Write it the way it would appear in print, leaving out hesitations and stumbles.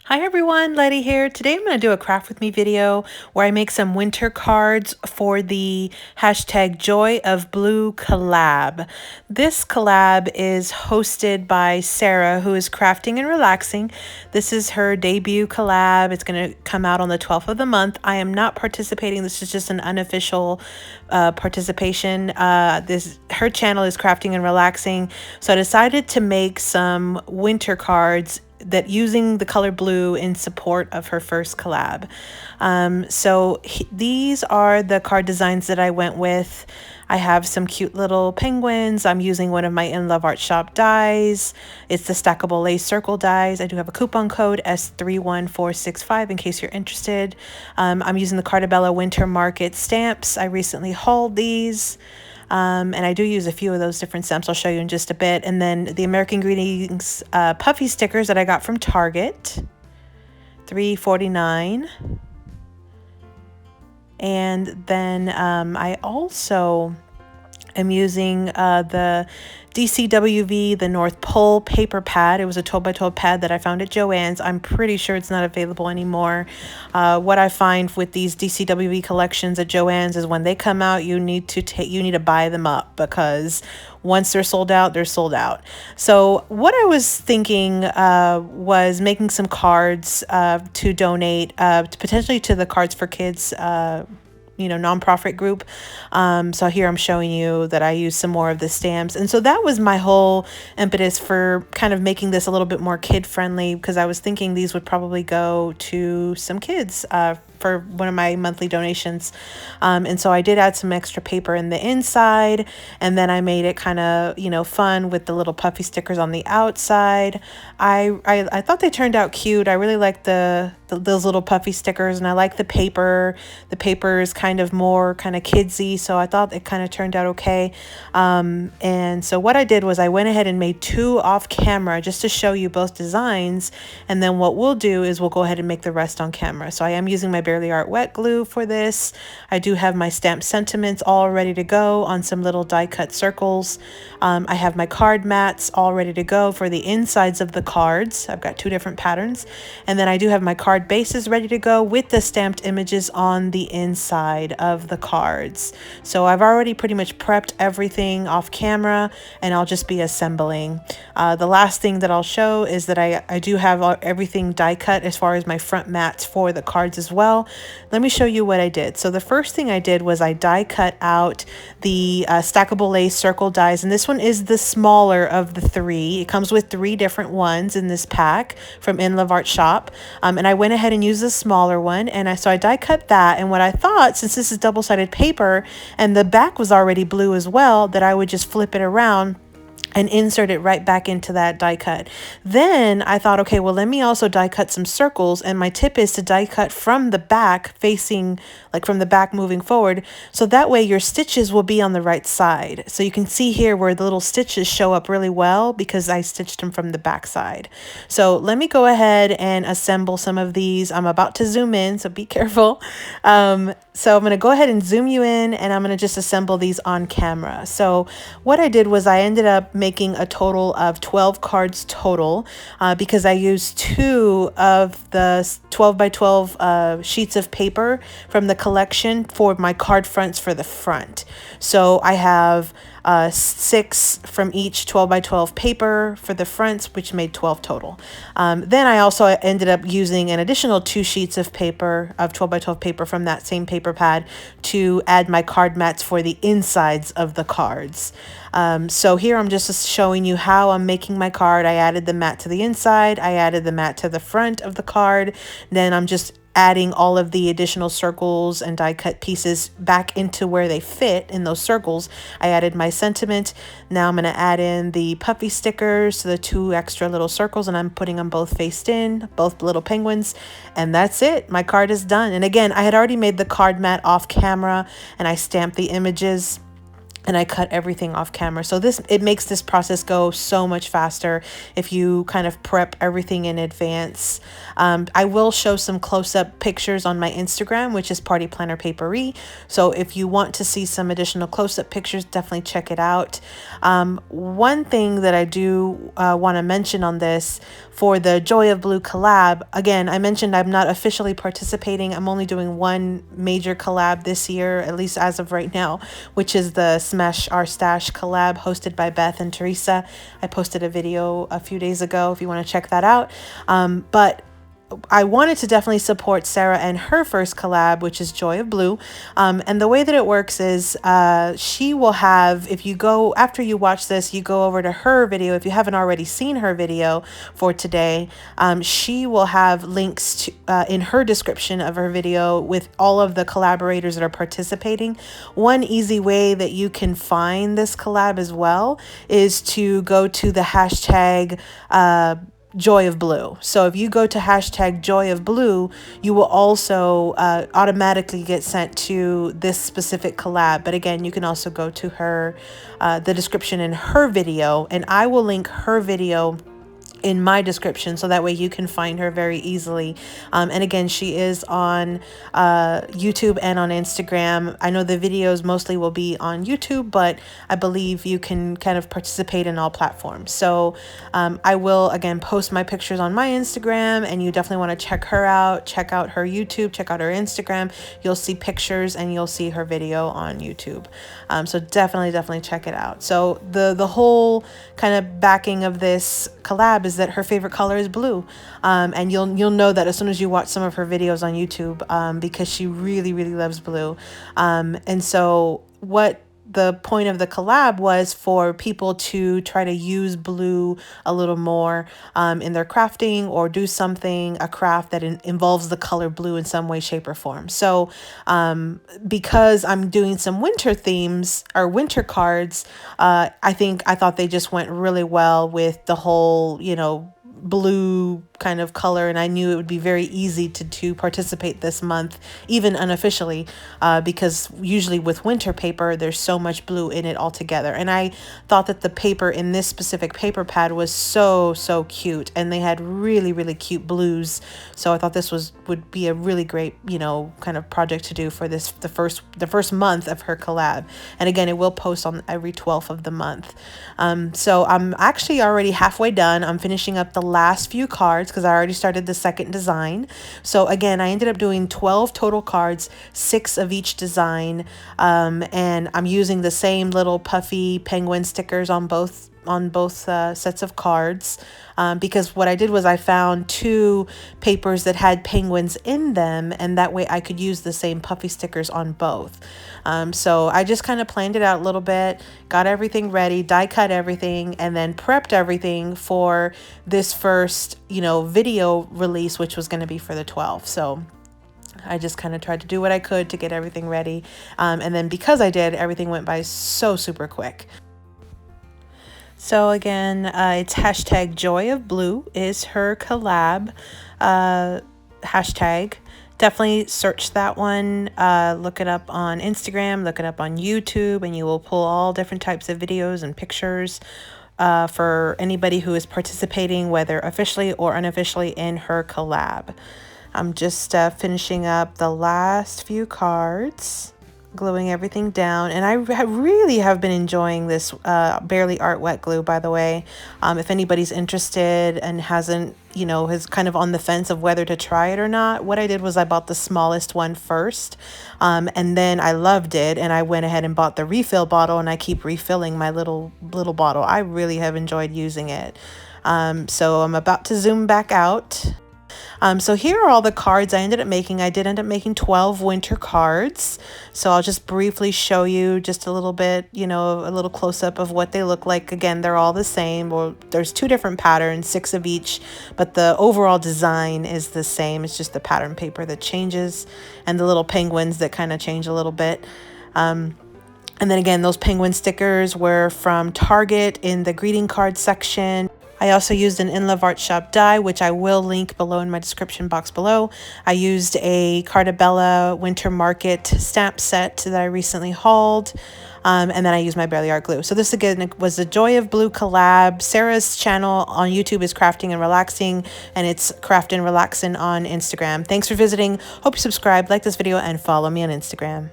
Hi everyone, Letty here. Today I'm going to do a craft with me video where I make some winter cards for the hashtag Joy of Blue collab. This collab is hosted by Sarah, who is crafting and relaxing. This is her debut collab. It's going to come out on the 12th of the month. I am not participating. This is just an unofficial participation. Her channel is crafting and relaxing. So I decided to make some winter cards that using the color blue in support of her first collab. These are the card designs that I went with. I have some cute little penguins. I'm using one of my In Love Art Shop dies. It's the stackable lace circle dies. I do have a coupon code S31465 in case you're interested. I'm using the Cartabella Winter Market stamps. I recently hauled these. And I do use a few of those different stamps. I'll show you in just a bit. And then the American Greetings puffy stickers that I got from Target, $3.49. And then I also am using the DCWV, the North Pole paper pad. It was a 12 by 12 pad that I found at Joann's. I'm pretty sure it's not available anymore. What I find with these DCWV collections at Joann's is when they come out, you need to buy them up, because once they're sold out, they're sold out. So what I was thinking was making some cards to donate potentially to the Cards for Kids nonprofit group. So here I'm showing you that I use some more of the stamps. And so that was my whole impetus for kind of making this a little bit more kid friendly, because I was thinking these would probably go to some kids for one of my monthly donations. And so I did add some extra paper in the inside, and then I made it kind of, fun with the little puffy stickers on the outside. I thought they turned out cute. I really like those little puffy stickers, and I like the paper. The paper is kind of more kind of kidsy, so I thought it kind of turned out okay. And so what I did was I went ahead and made two off camera just to show you both designs, and then what we'll do is we'll go ahead and make the rest on camera. So I am using my Barely Art wet glue for this. I do have my stamped sentiments all ready to go on some little die cut circles. I have my card mats all ready to go for the insides of the cards. I've got two different patterns, and then I do have my card bases ready to go with the stamped images on the inside of the cards. So I've already pretty much prepped everything off camera, and I'll just be assembling. The last thing that I'll show is that I do have everything die cut as far as my front mats for the cards as well. Let me show you what I did. So the first thing I did was I die cut out the stackable lace circle dies, and this one is the smaller of the three. It comes with three different ones in this pack from In Love Art Shop, and I went ahead and used the smaller one, and I die cut that. And what I thought, since this is double-sided paper and the back was already blue as well, that I would just flip it around and insert it right back into that die cut. Then I thought, okay, well, let me also die cut some circles. And my tip is to die cut from the back, facing, like from the back moving forward. So that way your stitches will be on the right side. So you can see here where the little stitches show up really well because I stitched them from the back side. So let me go ahead and assemble some of these. I'm about to zoom in, so be careful. So I'm going to go ahead and zoom you in, and I'm going to just assemble these on camera. So what I did was I ended up making a total of 12 cards total because I used two of the 12 by 12 sheets of paper from the collection for my card fronts for the front. So I have 6 from each 12 by 12 paper for the fronts, which made 12 total. Then I also ended up using an additional 2 sheets of paper of 12 by 12 paper from that same paper pad to add my card mats for the insides of the cards. So here I'm just showing you how I'm making my card. I added the mat to the inside, I added the mat to the front of the card, then I'm just adding all of the additional circles and die cut pieces back into where they fit in those circles. I added my sentiment. Now I'm going to add in the puffy stickers to the 2 extra little circles, and I'm putting them both faced in, both little penguins, and that's it. My card is done. And again, I had already made the card mat off camera, and I stamped the images. and I cut everything off camera. So it makes this process go so much faster if you kind of prep everything in advance. I will show some close-up pictures on my Instagram, which is Party Planner Papery. So if you want to see some additional close-up pictures, definitely check it out. One thing that I do want to mention on this, for the Joy of Blue collab, again, I mentioned I'm not officially participating. I'm only doing one major collab this year, at least as of right now, which is the Smash Our Stash collab hosted by Beth and Teresa. I posted a video a few days ago if you want to check that out. But I wanted to definitely support Sarah and her first collab, which is Joy of Blue. And the way that it works is she will have, if you go, after you watch this, you go over to her video. If you haven't already seen her video for today, she will have links to, in her description of her video with all of the collaborators that are participating. One easy way that you can find this collab as well is to go to the hashtag Joy of Blue. So if you go to hashtag Joy of Blue, you will also automatically get sent to this specific collab. But again, you can also go to her, the description in her video, and I will link her video in my description, so that way you can find her very easily. And again, she is on YouTube and on Instagram. I know the videos mostly will be on YouTube, but I believe you can kind of participate in all platforms. So I will again post my pictures on my Instagram, and you definitely want to check her out, check out her YouTube, check out her Instagram. You'll see pictures and you'll see her video on YouTube. So definitely check it out. So the whole kind of backing of this collab is that her favorite color is blue, and you'll know that as soon as you watch some of her videos on YouTube, because she really loves blue. And so what the point of the collab was for people to try to use blue a little more in their crafting, or do a craft that involves the color blue in some way, shape, or form. So because I'm doing some winter themes or winter cards, I thought they just went really well with the whole, blue kind of color, and I knew it would be very easy to participate this month, even unofficially, because usually with winter paper there's so much blue in it altogether. And I thought that the paper in this specific paper pad was so cute, and they had really cute blues. So I thought this would be a really great kind of project to do for the first month of her collab. And again, it will post on every 12th of the month. So I'm actually already halfway done. I'm finishing up the last few cards because I already started the second design. So again, I ended up doing 12 total cards, 6 of each design, and I'm using the same little puffy penguin stickers on both sets of cards, because what I did was I found 2 papers that had penguins in them, and that way I could use the same puffy stickers on both. So I just kind of planned it out a little bit, got everything ready, die cut everything, and then prepped everything for this first video release, which was going to be for the 12th. So I just kind of tried to do what I could to get everything ready, and then because I did, everything went by so super quick. So again, it's hashtag Joy of Blue is her collab hashtag. Definitely search that one, look it up on Instagram, look it up on YouTube, and you will pull all different types of videos and pictures for anybody who is participating, whether officially or unofficially, in her collab. I'm just finishing up the last few cards, gluing everything down, and I really have been enjoying this Barely Art wet glue, by the way. If anybody's interested and hasn't, is kind of on the fence of whether to try it or not, what I did was I bought the smallest one first, and then I loved it, and I went ahead and bought the refill bottle, and I keep refilling my little bottle. I really have enjoyed using it. So I'm about to zoom back out. So here are all the cards I ended up making. I did end up making 12 winter cards. So I'll just briefly show you just a little bit, a little close-up of what they look like. Again, they're all the same. Well, there's 2 different patterns, 6 of each, but the overall design is the same. It's just the pattern paper that changes, and the little penguins that kind of change a little bit. And then again, those penguin stickers were from Target in the greeting card section. I also used an In Love Art Shop die, which I will link below in my description box below. I used a Cartabella Winter Market stamp set that I recently hauled. And then I use my Barely Art glue. So this again was the Joy of Blue collab. Sarah's channel on YouTube is Crafting and Relaxing, and it's Craft and Relaxing on Instagram. Thanks for visiting. Hope you subscribe, like this video, and follow me on Instagram.